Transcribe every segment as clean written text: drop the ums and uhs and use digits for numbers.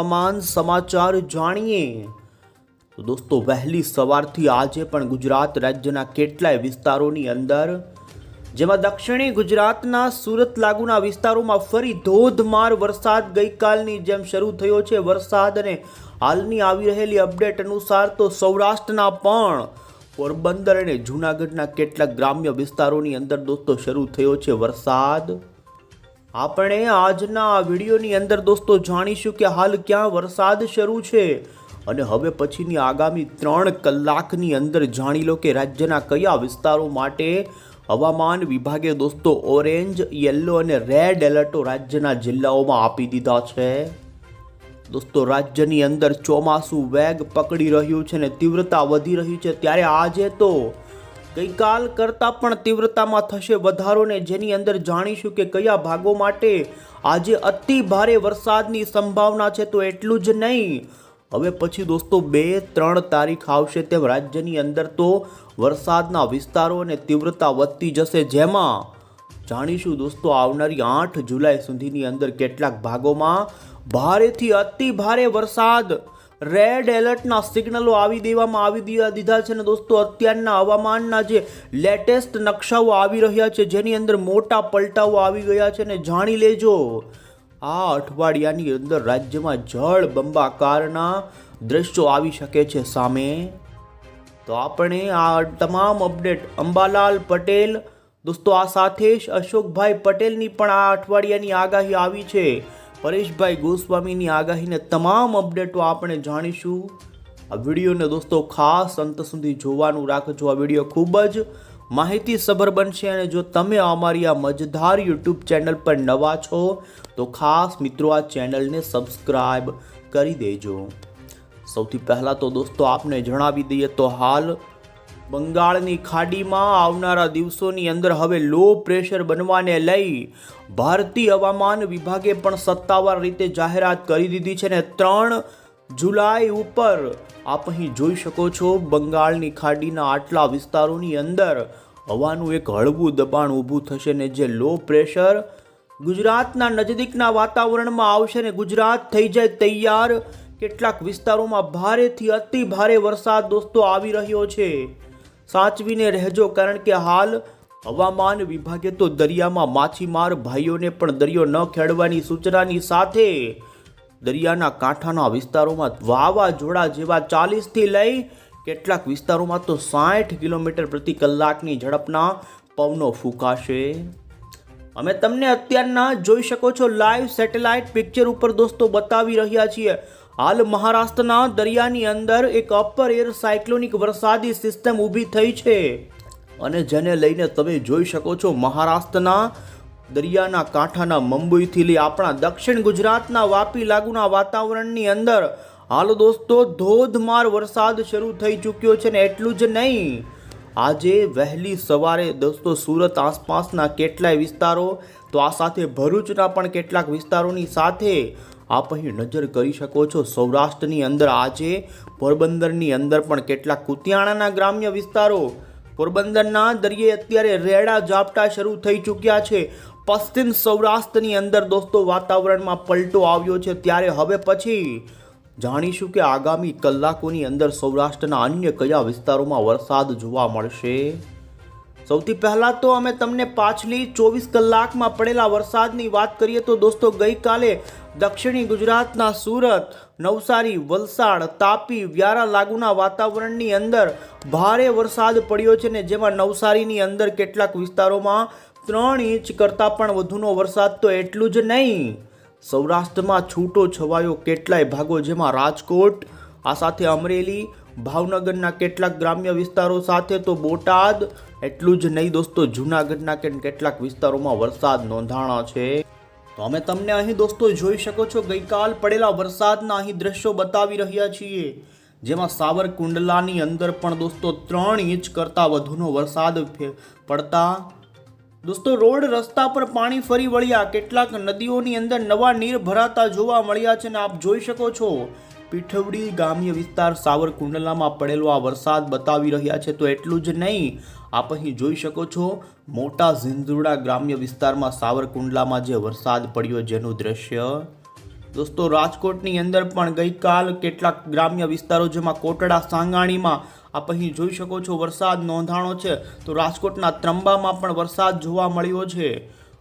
તમામ સમાચાર જાણીએ તો દોસ્તો વહેલી સવારથી આજે પણ ગુજરાત રાજ્યના કેટલાય વિસ્તારોની અંદર જેમાં દક્ષિણી ગુજરાતના સુરત લાગુના વિસ્તારોમાં ફરી ધોધમાર વરસાદ ગઈકાલની જેમ શરૂ થયો છે વરસાદ અને હાલની આવી રહેલી અપડેટ અનુસાર તો સૌરાષ્ટ્રના પણ પોરબંદર અને જૂનાગઢના કેટલાક ગ્રામ્ય વિસ્તારોની અંદર દોસ્તો શરૂ થયો છે વરસાદ। આપણે આજના આ વિડીયોની અંદર દોસ્તો જાણીશું કે હાલ ક્યાં વરસાદ શરૂ છે અને હવે પછીની આગામી 3 કલાકની અંદર જાણી લો કે રાજ્યના કયા વિસ્તારો માટે હવામાન વિભાગે દોસ્તો ઓરેન્જ, યલો અને રેડ એલર્ટો રાજ્યના જિલ્લાઓમાં આપી દીધા છે। દોસ્તો રાજ્યની અંદર ચોમાસું વેગ પકડી રહ્યું છે અને તીવ્રતા વધી રહી છે, ત્યારે આજે તો ગઈકાલ કરતાં પણ તીવ્રતામાં થશે વધારો ને જેની અંદર જાણીશું કે કયા ભાગો માટે આજે અતિ ભારે વરસાદની સંભાવના છે। તો એટલું જ નહીં, હવે પછી દોસ્તો 2-3 તારીખ આવશે તેમ રાજ્યની અંદર તો વરસાદના વિસ્તારો અને તીવ્રતા વધતી જશે, જેમાં જાણીશું દોસ્તો આવનારી 8 જુલાઈ સુધીની અંદર કેટલાક ભાગોમાં ભારેથી અતિ ભારે વરસાદ રેડ એલર્ટના સિગ્નલો આવી દેવામાં આવી દીધા છે ને દોસ્તો અત્યારના હવામાનના જે લેટેસ્ટ નકશાઓ આવી રહ્યા છે જેની અંદર મોટા પલટાઓ આવી ગયા છે ને જાણી લેજો આ અઠવાડિયાની અંદર રાજ્યમાં જળ બંબાકારના દ્રશ્યો આવી શકે છે સામે। તો આપણે આ તમામ અપડેટ અંબાલાલ પટેલ દોસ્તો આ સાથે જ અશોકભાઈ પટેલની પણ આ અઠવાડિયાની આગાહી આવી છે, પરેશભાઈ ગોસ્વામીની આગાહીને તમામ અપડેટો આપણે જાણીશું। આ વિડીયોને દોસ્તો ખાસ અંત સુધી જોવાનું રાખજો, આ વિડીયો ખૂબ જ માહિતીસભર બનશે અને જો તમે અમારી આ મજેદાર યુટ્યુબ ચેનલ પર નવા છો તો ખાસ મિત્રો આ ચેનલને સબસ્ક્રાઈબ કરી દેજો। સૌથી પહેલાં તો દોસ્તો આપને જણાવી દઈએ તો હાલ બંગાળની ખાડીમાં આવનારા દિવસોની અંદર હવે લો પ્રેશર બનવાને લઈ ભારતીય હવામાન વિભાગે પણ સત્તાવાર રીતે જાહેરાત કરી દીધી છે ને 3 જુલાઈ ઉપર આપ અહીં જોઈ શકો છો બંગાળની ખાડીના આટલા વિસ્તારોની અંદર હવાનું એક હળવું દબાણ ઊભું થશે ને જે લો પ્રેશર ગુજરાતના નજીકના વાતાવરણમાં આવશે ને ગુજરાત થઈ જાય તૈયાર। કેટલાક વિસ્તારોમાં ભારેથી અતિ ભારે વરસાદ દોસ્તો આવી રહ્યો છે, સાચવીને રહેજો કારણ કે હાલ હવામાન વિભાગે તો દરિયામાં માછીમાર ભાઈઓને પણ દરિયો ન ખેડવાની સૂચનાની સાથે દરિયાના કાંઠાના વિસ્તારોમાં વાવાઝોડા જેવા 40થી લઈ કેટલાક વિસ્તારોમાં તો 60 કિલોમીટર પ્રતિ કલાકની ઝડપના પવનો ફૂંકાશે। અમે તમને અત્યારના જોઈ શકો છો લાઈવ સેટેલાઇટ પિક્ચર ઉપર દોસ્તો બતાવી રહ્યા છીએ। હાલ મહારાષ્ટ્રના દરિયાની અંદર એક અપર એર સાયક્લોનિક વરસાદી સિસ્ટમ ઊભી થઈ છે અને જેને લઈને તમે જોઈ શકો છો મહારાષ્ટ્રના દરિયાના કાંઠાના મુંબઈથી લઈ આપણા દક્ષિણ ગુજરાતના વાપી લાગુના વાતાવરણની અંદર હાલ દોસ્તો ધોધમાર વરસાદ શરૂ થઈ ચૂક્યો છે ને એટલું જ નહીં, આજે વહેલી સવારે દોસ્તો સુરત આસપાસના કેટલાય વિસ્તારો તો આ સાથે ભરૂચના પણ કેટલાક વિસ્તારોની સાથે આપ અહીં નજર કરી શકો છો સૌરાષ્ટ્રની અંદર આજે પોરબંદરની અંદર પણ કેટલાક કુતિયાણાના ગ્રામ્ય વિસ્તારો પોરબંદરના દરિયે અત્યારે રેડા ઝાપટા શરૂ થઈ ચૂક્યા છે। પશ્ચિમ સૌરાષ્ટ્રની અંદર દોસ્તો વાતાવરણમાં પલટો આવ્યો છે, ત્યારે હવે પછી જાણીશું કે આગામી કલાકોની અંદર સૌરાષ્ટ્રના અન્ય કયા વિસ્તારોમાં વરસાદ જોવા મળશે। સૌથી પહેલાં તો અમે તમને પાછલી 24 કલાકમાં પડેલા વરસાદની વાત કરીએ તો દોસ્તો ગઈકાલે દક્ષિણી ગુજરાતના સુરત, નવસારી, વલસાડ, તાપી, વ્યારા લાગુના વાતાવરણની અંદર ભારે વરસાદ પડ્યો છે ને જેમાં નવસારીની અંદર કેટલાક વિસ્તારોમાં 3 ઇંચ કરતાં પણ વધુનો વરસાદ। તો એટલું જ નહીં, સૌરાષ્ટ્રમાં છૂટો છવાયો કેટલાય ભાગો જેમાં રાજકોટ આ સાથે અમરેલી, ભાવનગરના કેટલાક ગ્રામ્ય વિસ્તારો સાથે તો બોટાદ, એટલું જ નહીં દોસ્તો જૂનાગઢના કેટલાક વિસ્તારોમાં વરસાદ નોંધાણા છે। તો અમે તમને અહીં દોસ્તો જોઈ શકો છો ગઈકાલ પડેલા વરસાદના અહીં દ્રશ્યો બતાવી રહ્યા છીએ, જેમાં સાવરકુંડલાની અંદર પણ દોસ્તો 3 ઇંચ કરતાં વધુનો વરસાદ પડતા દોસ્તો રોડ રસ્તા પર પાણી ફરી વળ્યા, કેટલાક નદીઓની અંદર નવા નીર ભરાતા જોવા મળ્યા છે ને આપ જોઈ શકો છો પીઠવડી ગ્રામ્ય વિસ્તાર સાવરકુંડલામાં પડેલો આ વરસાદ બતાવી રહ્યા છે। તો એટલું જ નહીં, આપ અહીં જોઈ શકો છો મોટા ઝીંઝુરડા ગ્રામ્ય વિસ્તારમાં સાવરકુંડલામાં જે વરસાદ પડ્યો જેનું દ્રશ્ય દોસ્તો રાજકોટની અંદર પણ ગઈકાલ કેટલાક ગ્રામ્ય વિસ્તારો જેમાં કોટડા સાંગાણીમાં આપ અહીં જોઈ શકો છો વરસાદ નોંધાણો છે, તો રાજકોટના ત્રંબામાં પણ વરસાદ જોવા મળ્યો છે.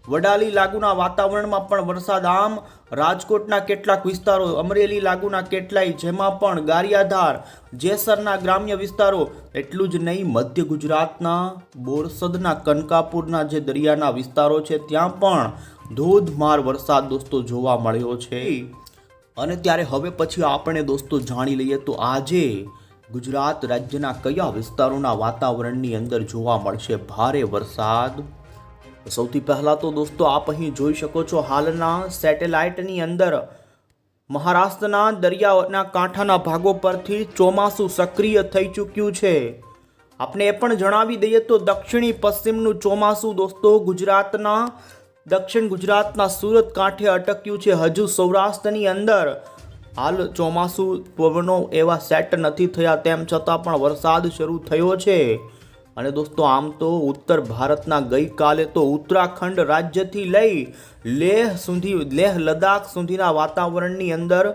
વડાલી લાગુના વાતાવરણમાં પણ વરસાદ, આમ રાજકોટના કેટલાક વિસ્તારો, અમરેલી લાગુના કેટલાય, જેમાં પણ ગારિયાધાર, જેસરના ગ્રામ્ય વિસ્તારો, એટલું જ નહીં મધ્ય ગુજરાતના બોરસદના કનકાપુરના જે દરિયાના વિસ્તારો છે ત્યાં પણ ધોધમાર વરસાદ દોસ્તો જોવા મળ્યો છે. અને ત્યારે હવે પછી આપણે દોસ્તો જાણી લઈએ તો આજે ગુજરાત રાજ્યના કયા વિસ્તારોના વાતાવરણની અંદર જોવા મળશે ભારે વરસાદ. સૌથી પહેલા તો દોસ્તો આપ અહીં જોઈ શકો છો હાલના સેટેલાઇટની અંદર મહારાષ્ટ્રના દરિયાના કાંઠાના ભાગો પરથી ચોમાસું સક્રિય થઈ ચૂક્યું છે. આપણે એ પણ જણાવી દઈએ તો દક્ષિણી પશ્ચિમનું ચોમાસું દોસ્તો દક્ષિણ ગુજરાતના સુરત કાંઠે અટક્યું છે. હજુ સૌરાષ્ટ્રની અંદર હાલ ચોમાસું પવનો એવા સેટ નથી થયા, તેમ છતાં પણ વરસાદ શરૂ થયો છે. અને દોસ્તો આમ તો ઉત્તર ભારતના ગઈકાલે તો ઉત્તરાખંડ રાજ્યથી લઈ લેહ લદ્દાખ સુધીના વાતાવરણની અંદર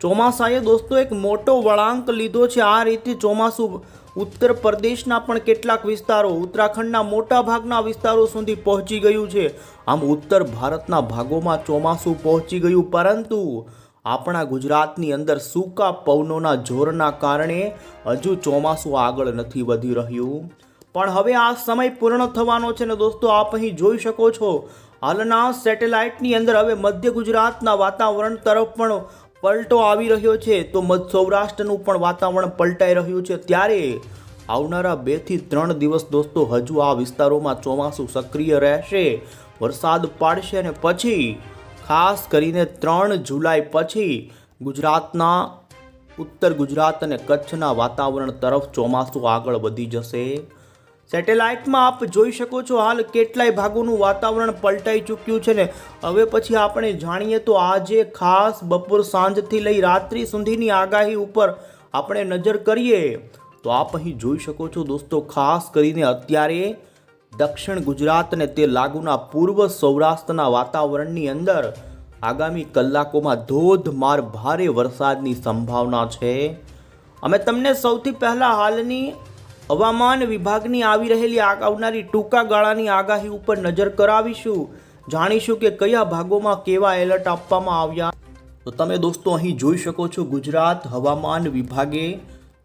ચોમાસાએ દોસ્તો એક મોટો વળાંક લીધો છે. આ રીતે ચોમાસું ઉત્તર પ્રદેશના પણ કેટલાક વિસ્તારો, ઉત્તરાખંડના મોટા ભાગના વિસ્તારો સુધી પહોંચી ગયું છે. આમ ઉત્તર ભારતના ભાગોમાં ચોમાસું પહોંચી ગયું, પરંતુ આપણા ગુજરાતની અંદર સૂકા પવનોના જોરના કારણે હજુ ચોમાસું આગળ નથી વધી રહ્યું. પણ હવે આ સમય પૂર્ણ થવાનો છે ને દોસ્તો આપ અહીં જોઈ શકો છો હાલના સેટેલાઇટની અંદર હવે મધ્ય ગુજરાતના વાતાવરણ તરફ પણ પલટો આવી રહ્યો છે, તો સૌરાષ્ટ્રનું પણ વાતાવરણ પલટાઈ રહ્યું છે. ત્યારે આવનારા 2 થી 3 દિવસ દોસ્તો હજુ આ વિસ્તારોમાં ચોમાસું સક્રિય રહેશે, વરસાદ પાડશે અને પછી ખાસ કરીને 3 જુલાઈ પછી ગુજરાતના ઉત્તર ગુજરાત અને કચ્છના વાતાવરણ તરફ ચોમાસું આગળ વધી જશે. સેટેલાઇટમાં આપ જોઈ શકો છો હાલ કેટલાય ભાગોનું વાતાવરણ પલટાઈ ચૂક્યું છે ને હવે પછી આપણે જાણીએ તો આજે ખાસ બપોર સાંજથી લઈ રાત્રિ સુધીની આગાહી ઉપર આપણે નજર કરીએ તો આપ અહીં જોઈ શકો છો દોસ્તો ખાસ કરીને અત્યારે દક્ષિણ ગુજરાત અને તે લાગુના પૂર્વ સૌરાષ્ટ્રના વાતાવરણની અંદર આગામી કલાકોમાં ધોધમાર ભારે વરસાદની સંભાવના છે. અમે તમને સૌથી પહેલાં હાલની હવામાન વિભાગની આવી રહેલી આવનારી ટૂંકા ગાળાની આગાહી ઉપર નજર કરાવીશું, જાણીશું કે કયા ભાગોમાં કેવા એલર્ટ આપવામાં આવ્યા. તો તમે દોસ્તો અહીં જોઈ શકો છો ગુજરાત હવામાન વિભાગે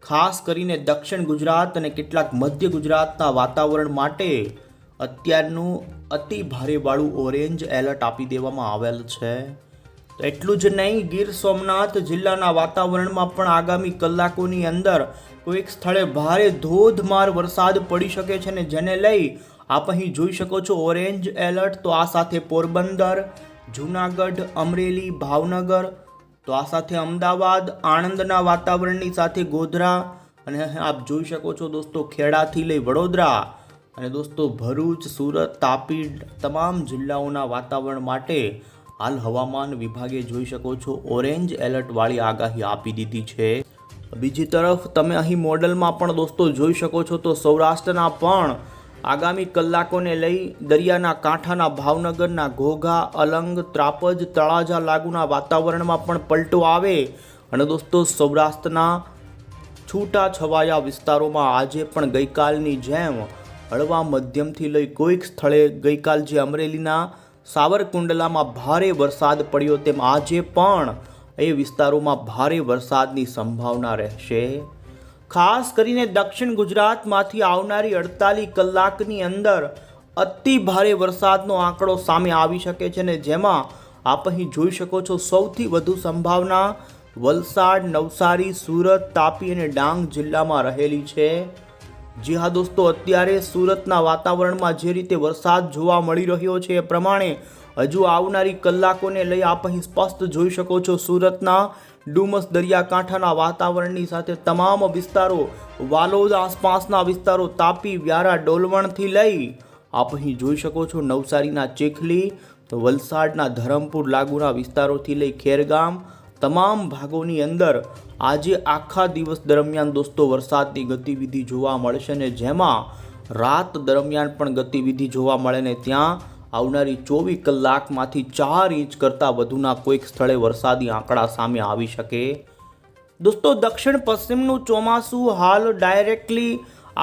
ખાસ કરીને દક્ષિણ ગુજરાત અને કેટલાક મધ્ય ગુજરાતના વાતાવરણ માટે અત્યારનું અતિ ભારેવાળું ઓરેન્જ એલર્ટ આપી દેવામાં આવેલ છે. તો એટલું જ નહીં, ગીર સોમનાથ જિલ્લાના વાતાવરણમાં પણ આગામી કલાકોની અંદર કોઈક સ્થળે ભારે ધોધમાર વરસાદ પડી શકે છે ને જેને લઈ આપ અહીં જોઈ શકો છો ઓરેન્જ એલર્ટ. તો આ સાથે પોરબંદર, જૂનાગઢ, અમરેલી, ભાવનગર, તો આ સાથે અમદાવાદ, આણંદના વાતાવરણની સાથે ગોધરા, અને આપ જોઈ શકો છો દોસ્તો ખેડાથી લઈ વડોદરા, અને દોસ્તો ભરૂચ, સુરત, તાપી, તમામ જિલ્લાઓના વાતાવરણ માટે હાલ હવામાન વિભાગે જોઈ શકો છો ઓરેન્જ એલર્ટવાળી આગાહી આપી દીધી છે. બીજી તરફ તમે અહીં મોડલમાં પણ દોસ્તો જોઈ શકો છો તો સૌરાષ્ટ્રના પણ આગામી કલાકોને લઈ દરિયાના કાંઠાના ભાવનગરના ઘોઘા, અલંગ, ત્રાપજ, તળાજા લાગુના વાતાવરણમાં પણ પલટો આવે અને દોસ્તો સૌરાષ્ટ્રના છૂટા છવાયા વિસ્તારોમાં આજે પણ ગઈકાલની જેમ હળવા મધ્યમથી લઈ કોઈક સ્થળે ગઈકાલ જે અમરેલીના સાવરકુંડલામાં ભારે વરસાદ પડ્યો તેમ આજે પણ એ વિસ્તારોમાં ભારે વરસાદની સંભાવના રહેશે. ખાસ કરીને દક્ષિણ ગુજરાતમાંથી આવનારી 48 કલાકની અંદર અતિ ભારે વરસાદનો આંકડો સામે આવી શકે છે ને જેમાં આપ અહીં જોઈ શકો છો સૌથી વધુ સંભાવના વલસાડ, નવસારી, સુરત, તાપી અને ડાંગ જિલ્લામાં રહેલી છે. જી હા દોસ્તો, અત્યારે સુરતના વાતાવરણમાં જે રીતે વરસાદ જોવા મળી રહ્યો છે એ પ્રમાણે હજુ આવનારી કલાકોને લઈ આપ અહીં સ્પષ્ટ જોઈ શકો છો સુરતના ડુમસ દરિયાકાંઠાના વાતાવરણની સાથે તમામ વિસ્તારો, વાલોદ આસપાસના વિસ્તારો, તાપી, વ્યારા, ડોલવણથી લઈ આપ અહીં જોઈ શકો છો નવસારીના ચીખલી, તો વલસાડના ધરમપુર લાગુના વિસ્તારોથી લઈ ખેરગામ, તમામ ભાગોની અંદર આજે આખા દિવસ દરમિયાન દોસ્તો વરસાદની ગતિવિધિ જોવા મળશે ને જેમાં રાત દરમિયાન પણ ગતિવિધિ જોવા મળે ને ત્યાં આવનારી 24 કલાકમાંથી 4 ઇંચ કરતાં વધુના કોઈક સ્થળે વરસાદી આંકડા સામે આવી શકે। દોસ્તો દક્ષિણ પશ્ચિમનું ચોમાસું હાલ ડાયરેક્ટલી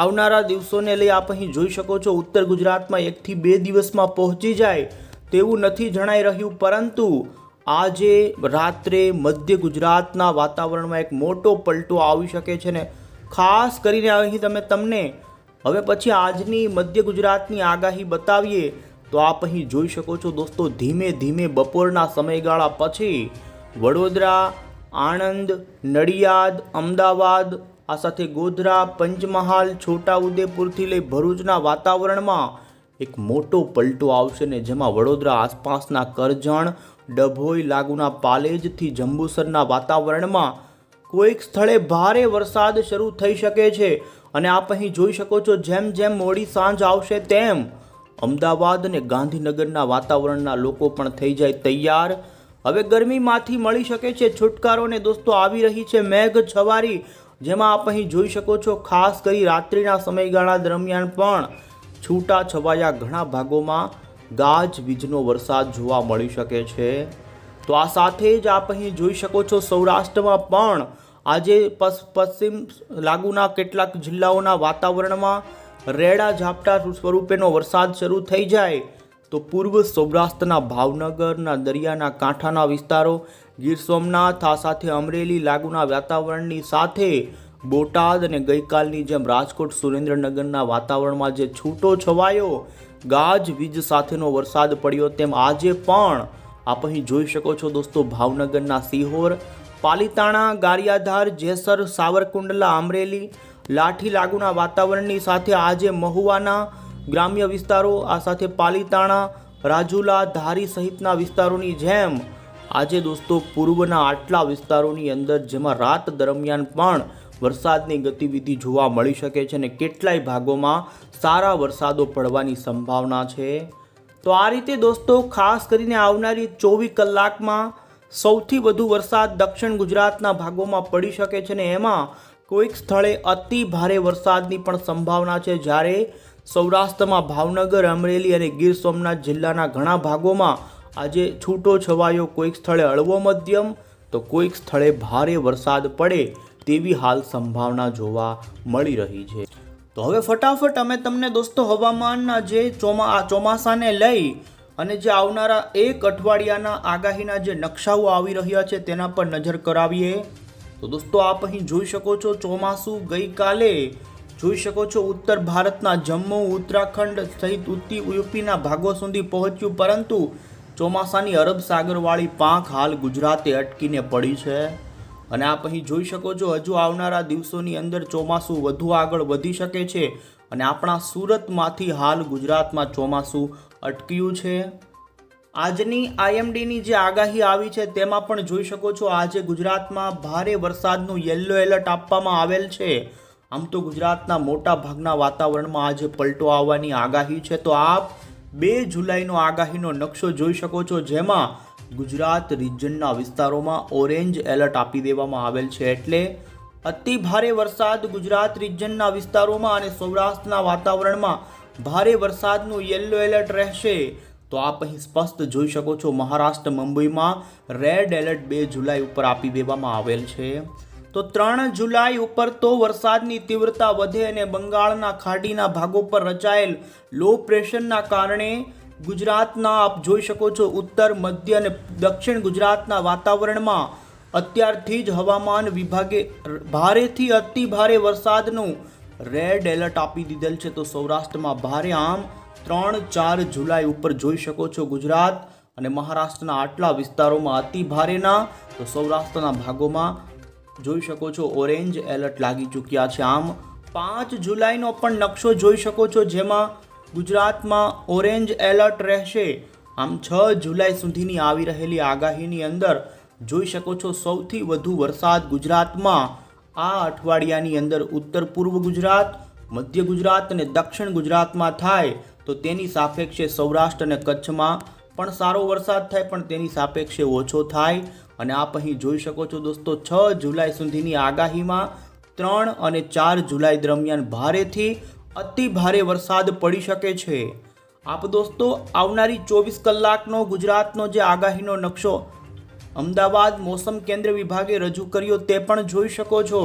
આવનારા દિવસોને લઈ આપ અહીં જોઈ શકો છો ઉત્તર ગુજરાતમાં 1 થી 2 દિવસમાં પહોંચી જાય તેવું નથી જણાઈ રહ્યું, પરંતુ આજે રાત્રે મધ્ય ગુજરાતના વાતાવરણમાં એક મોટો પલટો આવી શકે છે ને ખાસ કરીને અહીં તમને હવે પછી આજની મધ્ય ગુજરાતની આગાહી બતાવીએ તો આપ અહીં જોઈ શકો છો દોસ્તો ધીમે ધીમે બપોરના સમયગાળા પછી વડોદરા, આણંદ, નડિયાદ, અમદાવાદ, આ સાથે ગોધરા, પંચમહાલ, છોટાઉદેપુરથી લઈ ભરૂચના વાતાવરણમાં એક મોટો પલટો આવશે ને જેમાં વડોદરા આસપાસના કરજણ, ડભોઈ લાગુના પાલેજથી જંબુસરના વાતાવરણમાં કોઈક સ્થળે ભારે વરસાદ શરૂ થઈ શકે છે। અને આપ અહીં જોઈ શકો છો જેમ જેમ મોડી સાંજ આવશે તેમ અમદાવાદ અને ગાંધીનગરના વાતાવરણના લોકો પણ થઈ જાય તૈયાર। હવે ગરમીમાંથી મળી શકે છે છુટકારો ને દોસ્તો આવી રહી છે મેઘ છવારી, જેમાં આપ અહીં જોઈ શકો છો ખાસ કરી રાત્રિના સમયગાળા દરમિયાન પણ છૂટા છવાયા ઘણા ભાગોમાં ગાજવીજનો વરસાદ જોવા મળી શકે છે। તો આ સાથે જ આપ અહીં જોઈ શકો છો સૌરાષ્ટ્રમાં પણ આજે પશ્ચિમ લાગુના કેટલાક જિલ્લાઓના વાતાવરણમાં રેડા ઝાપટા સ્વરૂપેનો વરસાદ શરૂ થઈ જાય તો પૂર્વ સૌરાષ્ટ્રના ભાવનગરના દરિયાના કાંઠાના વિસ્તારો, ગીર સોમનાથ, આ સાથે અમરેલી લાગુના વાતાવરણની સાથે બોટાદ અને ગઈકાલની જેમ રાજકોટ, સુરેન્દ્રનગરના વાતાવરણમાં જે છૂટો છવાયો ગાજવીજ સાથેનો વરસાદ પડ્યો તેમ આજે પણ આપ અહીં જોઈ શકો છો દોસ્તો ભાવનગરના સિહોર, પાલીતાણા, ગારિયાધાર, જેસર, સાવરકુંડલા, અમરેલી, લાઠી લાગુના વાતાવરણની સાથે આજે મહુવાના ગ્રામ્ય વિસ્તારો, આ સાથે પાલીતાણા, રાજુલા, ધારી સહિતના વિસ્તારોની જેમ આજે દોસ્તો પૂર્વના આટલા વિસ્તારોની અંદર જેમાં રાત દરમિયાન પણ વરસાદની ગતિવિધિ જોવા મળી શકે છે અને કેટલાય ભાગોમાં સારા વરસાદો પડવાની સંભાવના છે। તો આ રીતે દોસ્તો ખાસ કરીને આવનારી 24 કલાકમાં સૌથી વધુ વરસાદ દક્ષિણ ગુજરાતના ભાગોમાં પડી શકે છે ને એમાં કોઈક સ્થળે અતિ ભારે વરસાદની પણ સંભાવના છે, જ્યારે સૌરાષ્ટ્રમાં ભાવનગર, અમરેલી અને ગીર સોમનાથ જિલ્લાના ઘણા ભાગોમાં આજે છૂટો છવાયો કોઈક સ્થળે હળવો મધ્યમ તો કોઈક સ્થળે ભારે વરસાદ પડે તેવી હાલ સંભાવના જોવા મળી રહી છે। તો હવે ફટાફટ અમે તમને દોસ્તો હવામાનના જે ચોમાસાને લઈ અને જે આવનારા એક અઠવાડિયાના આગાહીના જે નકશાઓ આવી રહ્યા છે તેના પર નજર કરાવીએ। તો દોસ્તો આપ અહીં જોઈ શકો છો ચોમાસું ગઈકાલે જોઈ શકો છો ઉત્તર ભારતના જમ્મુ, ઉત્તરાખંડ સહિત યુપીના ભાગો સુધી પહોંચ્યું, પરંતુ ચોમાસાની અરબ સાગરવાળી પાંખ હાલ ગુજરાતે અટકીને પડી છે અને આપ અહીં જોઈ શકો છો હજુ આવનારા દિવસોની અંદર ચોમાસું વધુ આગળ વધી શકે છે અને આપણા સુરતમાંથી હાલ ગુજરાતમાં ચોમાસું અટક્યું છે। આજની આઈએમડીની જે આગાહી આવી છે તેમાં પણ જોઈ શકો છો આજે ગુજરાતમાં ભારે વરસાદનું યલો એલર્ટ આપવામાં આવેલ છે। આમ તો ગુજરાતના મોટા ભાગના વાતાવરણમાં આજે પલટો આવવાની આગાહી છે। તો આપ 2 જુલાઈનો આગાહીનો નકશો જોઈ શકો છો જેમાં ગુજરાત રિજનના વિસ્તારોમાં ઓરેન્જ એલર્ટ આપી દેવામાં આવેલ છે, એટલે અતિ ભારે વરસાદ ગુજરાત રિજનના વિસ્તારોમાં અને સૌરાષ્ટ્રના વાતાવરણમાં ભારે વરસાદનું યલો એલર્ટ રહેશે। તો આપ અહીં સ્પષ્ટ જોઈ શકો છો મહારાષ્ટ્ર, મુંબઈમાં રેડ એલર્ટ 2 જુલાઈ ઉપર આપી દેવામાં આવેલ છે। તો 3 જુલાઈ ઉપર તો વરસાદની તીવ્રતા વધે અને બંગાળના ખાડીના ભાગો પર રચાયેલ લો પ્રેશરના કારણે ગુજરાતના આપ જોઈ શકો છો ઉત્તર, મધ્ય અને દક્ષિણ ગુજરાતના વાતાવરણમાં અત્યારથી જ હવામાન વિભાગે ભારેથી અતિ ભારે વરસાદનું રેડ એલર્ટ આપી દીધેલ છે। તો સૌરાષ્ટ્રમાં ભારે, આમ 3-4 જુલાઈ ઉપર જોઈ શકો છો ગુજરાત અને મહારાષ્ટ્રના આટલા વિસ્તારોમાં અતિ ભારેના, તો સૌરાષ્ટ્રના ભાગોમાં જોઈ શકો છો ઓરેન્જ એલર્ટ લાગી ચૂક્યા છે। આમ 5 જુલાઈનો પણ નકશો જોઈ શકો છો જેમાં ગુજરાતમાં ઓરેન્જ એલર્ટ રહેશે। આમ 6 જુલાઈ સુધીની આવી રહેલી આગાહીની અંદર જોઈ શકો છો સૌથી વધુ વરસાદ ગુજરાતમાં આ અઠવાડિયાની અંદર ઉત્તર પૂર્વ ગુજરાત, મધ્ય ગુજરાત અને દક્ષિણ ગુજરાતમાં થાય તો તેની સાપેક્ષે સૌરાષ્ટ્ર અને કચ્છમાં પણ સારો વરસાદ થાય પણ તેની સાપેક્ષે ઓછો થાય। અને આપ અહીં જોઈ શકો છો દોસ્તો 6 જુલાઈ સુધીની આગાહીમાં 3 અને 4 જુલાઈ દરમિયાન ભારેથી અતિ ભારે વરસાદ પડી શકે છે। આપ દોસ્તો આવનારી 24 કલાકનો ગુજરાતનો જે આગાહીનો નકશો અમદાવાદ મોસમ કેન્દ્ર વિભાગે રજૂ કર્યો તે પણ જોઈ શકો છો,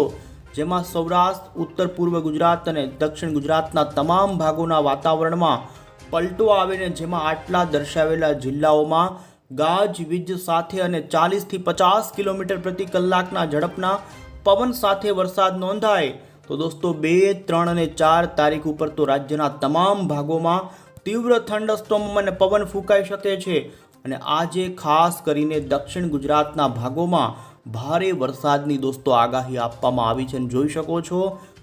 જેમાં સૌરાષ્ટ્ર, ઉત્તર પૂર્વ ગુજરાત અને દક્ષિણ ગુજરાતના તમામ ભાગોના વાતાવરણમાં પલટો આવીને જેમાં આટલા દર્શાવેલા જિલ્લાઓમાં ગાજવીજ સાથે અને 40થી 50 કિલોમીટર પ્રતિ કલાકના ઝડપના પવન સાથે વરસાદ નોંધાય. તો દોસ્તો 2, 3 અને 4 તારીખ ઉપર તો રાજ્યના તમામ ભાગોમાં તીવ્ર થંડરસ્ટોર્મ અને પવન ફૂંકાઈ શકે છે. અને આજે ખાસ કરીને દક્ષિણ ગુજરાતના ભાગોમાં ભારે વરસાદની દોસ્તો આગાહી આપવામાં આવી છે. જોઈ શકો છો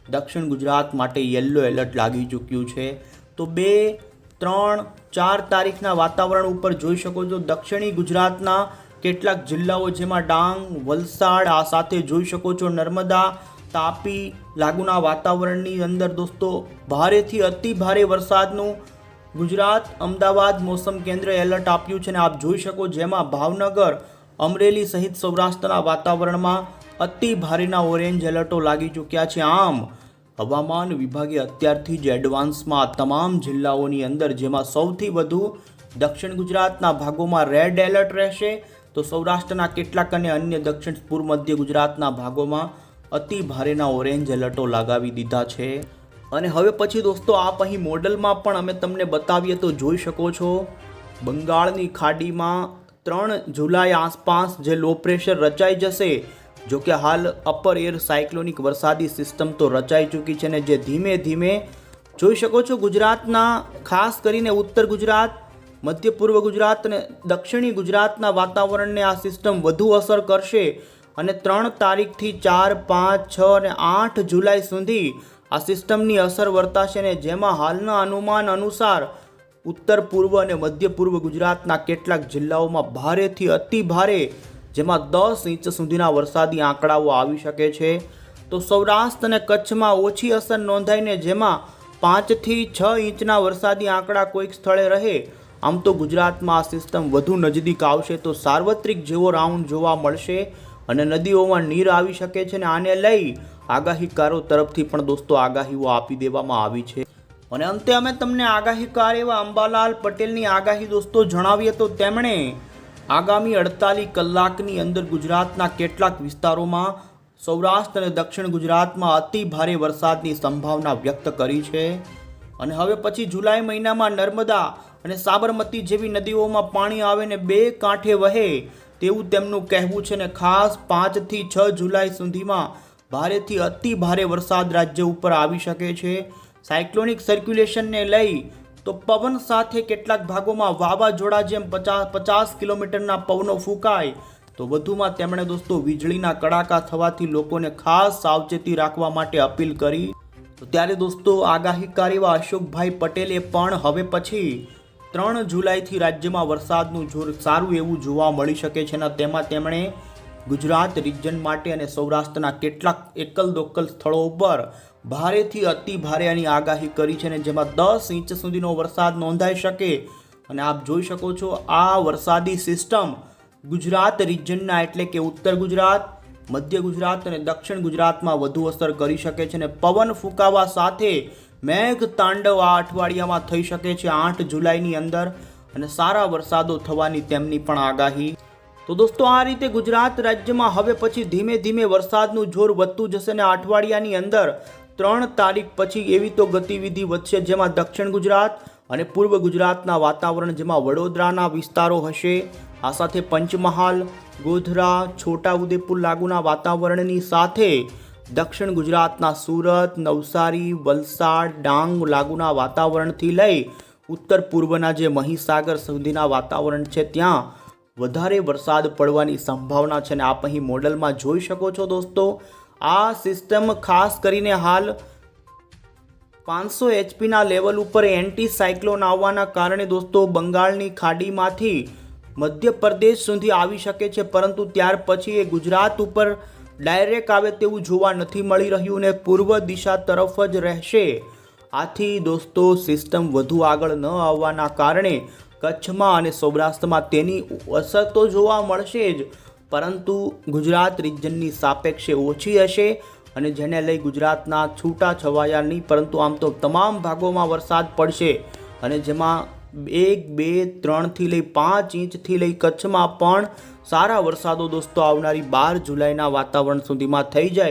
દક્ષિણ ગુજરાત માટે યલો એલર્ટ લાગી ચૂક્યું છે. તો 2, 3, 4 તારીખના વાતાવરણ ઉપર જોઈ શકો છો દક્ષિણી ગુજરાતના કેટલાક જિલ્લાઓ જેમાં ડાંગ, વલસાડ, આ સાથે જોઈ શકો છો નર્મદા, તાપી લાગુના વાતાવરણની અંદર દોસ્તો ભારેથી અતિ ભારે વરસાદનું ગુજરાત અમદાવાદ મોસમ કેન્દ્ર એલર્ટ આપ્યું છે. અને આપ જોઈ શકો જેમાં ભાવનગર, અમરેલી સહિત સૌરાષ્ટ્રના વાતાવરણમાં અતિ ભારેના ઓરેન્જ એલર્ટો લાગી ચૂક્યા છે. આમ હવામાન વિભાગે અત્યારથી જ એડવાન્સમાં તમામ જિલ્લાઓની અંદર જેમાં સૌથી વધુ દક્ષિણ ગુજરાતના ભાગોમાં રેડ એલર્ટ રહેશે, તો સૌરાષ્ટ્રના કેટલાક અને અન્ય દક્ષિણ પૂર્વ મધ્ય ગુજરાતના ભાગોમાં અતિ ભારેના ઓરેન્જ એલર્ટો લગાવી દીધા છે. અને હવે પછી દોસ્તો આપ અહીં મોડલમાં પણ અમે તમને બતાવીએ તો જોઈ શકો છો બંગાળની ખાડીમાં 3 જુલાઈ આસપાસ જે લો પ્રેશર રચાઈ જશે. જો કે હાલ અપર એર સાયક્લોનિક વરસાદી સિસ્ટમ તો રચાઈ ચૂકી છે ને જે ધીમે ધીમે જોઈ શકો છો ગુજરાતના ખાસ કરીને ઉત્તર ગુજરાત, મધ્ય પૂર્વ ગુજરાત અને દક્ષિણી ગુજરાતના વાતાવરણને આ સિસ્ટમ વધુ અસર કરશે. અને 3 તારીખથી 4, 5, 6 અને 8 જુલાઈ સુધી આ સિસ્ટમની અસર વર્તાશે ને જેમાં હાલના અનુમાન અનુસાર ઉત્તર પૂર્વ અને મધ્ય પૂર્વ ગુજરાતના કેટલાક જિલ્લાઓમાં ભારેથી અતિ ભારે જેમાં 10 ઇંચ સુધીના વરસાદી આંકડાઓ આવી શકે છે. તો સૌરાષ્ટ્ર અને કચ્છમાં ઓછી અસર નોંધાઈને જેમાં 5 થી 6 ઇંચના વરસાદી આંકડા કોઈક સ્થળે રહે. આમ તો ગુજરાતમાં આ સિસ્ટમ વધુ નજદીક આવશે તો સાર્વત્રિક જેવો રાઉન્ડ જોવા મળશે અને નદીઓમાં નીર આવી શકે છે. અને આને લઈ આગાહીકારો તરફથી પણ દોસ્તો આગાહીઓ આપી દેવામાં આવી છે. અને અંતે અમે તમને આગાહીકાર એવા અંબાલાલ પટેલની આગાહી દોસ્તો જણાવીએ તો તેમણે આગામી 48 કલાકની અંદર ગુજરાતના કેટલાક વિસ્તારોમાં સૌરાષ્ટ્ર અને દક્ષિણ ગુજરાતમાં અતિ ભારે વરસાદની સંભાવના વ્યક્ત કરી છે. અને હવે પછી જુલાઈ મહિનામાં નર્મદા અને સાબરમતી જેવી નદીઓમાં પાણી આવે ને 2 કાંઠે વહે તેવું તેમનું કહેવું છે. ને ખાસ 5 થી 6 જુલાઈ સુધીમાં ભારેથી અતિ ભારે વરસાદ રાજ્ય ઉપર આવી શકે છે. સાયક્લોનિક સર્ક્યુલેશનને લઈ તો પવન સાથે કેટલાક ભાગોમાં વાવાઝોડા જેમ 50 કિલોમીટરના પવનો ફૂંકાય. તો વધુમાં તેમણે દોસ્તો વીજળીના કડાકા થવાથી લોકોને ખાસ સાવચેતી રાખવા માટે અપીલ કરી. તો ત્યારે દોસ્તો આગાહીકાર એવા અશોકભાઈ પટેલે પણ હવે પછી 3 જુલાઈથી રાજ્યમાં વરસાદનું જોર સારું એવું જોવા મળી શકે છે. અને તેમાં તેમણે ગુજરાત રિજન માટે અને સૌરાષ્ટ્રના કેટલાક એકલ દોકલ સ્થળો ઉપર ભારેથી અતિ ભારેની આગાહી કરી છે ને જેમાં 10 ઇંચ સુધીનો વરસાદ નોંધાઈ શકે. અને આપ જોઈ શકો છો આ વરસાદી સિસ્ટમ ગુજરાત રિજનના એટલે કે ઉત્તર ગુજરાત, મધ્ય ગુજરાત અને દક્ષિણ ગુજરાતમાં વધુ અસર કરી શકે છે. અને પવન ફૂંકાવા સાથે મેઘ તાંડવ આ અઠવાડિયામાં થઈ શકે છે 8 જુલાઈની અંદર અને સારા વરસાદો થવાની તેમની પણ આગાહી. તો દોસ્તો આ રીતે ગુજરાત રાજ્યમાં હવે પછી ધીમે ધીમે વરસાદનું જોર વધતું જશે અને અઠવાડિયાની અંદર 3 તારીખ પછી એવી તો ગતિવિધિ વધશે જેમાં દક્ષિણ ગુજરાત અને પૂર્વ ગુજરાતના વાતાવરણ જેમાં વડોદરાના વિસ્તારો હશે, આ સાથે પંચમહાલ, ગોધરા, છોટાઉદેપુર લાગુના વાતાવરણની સાથે દક્ષિણ ગુજરાતના સુરત, નવસારી, વલસાડ, ડાંગ લાગુના વાતાવરણથી લઈ ઉત્તર પૂર્વના જે મહીસાગર સુધીના વાતાવરણ છે ત્યાં વધારે વરસાદ પડવાની સંભાવના છે. અને આપ અહીં મોડલમાં જોઈ શકો છો દોસ્તો આ સિસ્ટમ ખાસ કરીને હાલ 500 HPના લેવલ ઉપર એન્ટી સાયક્લોન આવવાના કારણે દોસ્તો બંગાળની ખાડીમાંથી મધ્યપ્રદેશ સુધી આવી શકે છે, પરંતુ ત્યાર પછી એ ગુજરાત ઉપર ડાયરેક્ટ આવે તેવું જોવા નથી મળી રહ્યું ને પૂર્વ દિશા તરફ જ રહેશે. આથી દોસ્તો સિસ્ટમ વધુ આગળ ન આવવાના કારણે કચ્છમાં અને સૌરાષ્ટ્રમાં તેની અસર તો જોવા મળશે જ, પરંતુ ગુજરાત રિજનની સાપેક્ષે ઓછી હશે અને જેને લઈ ગુજરાતના છૂટા છવાયા નહીં પરંતુ આમ તો તમામ ભાગોમાં વરસાદ પડશે અને જેમાં 1, 2, 3થી લઈ 5 ઇંચથી લઈ કચ્છમાં પણ સારા વરસાદો દોસ્તો આવનારી 12 જુલાઈના વાતાવરણ સુધીમાં થઈ જાય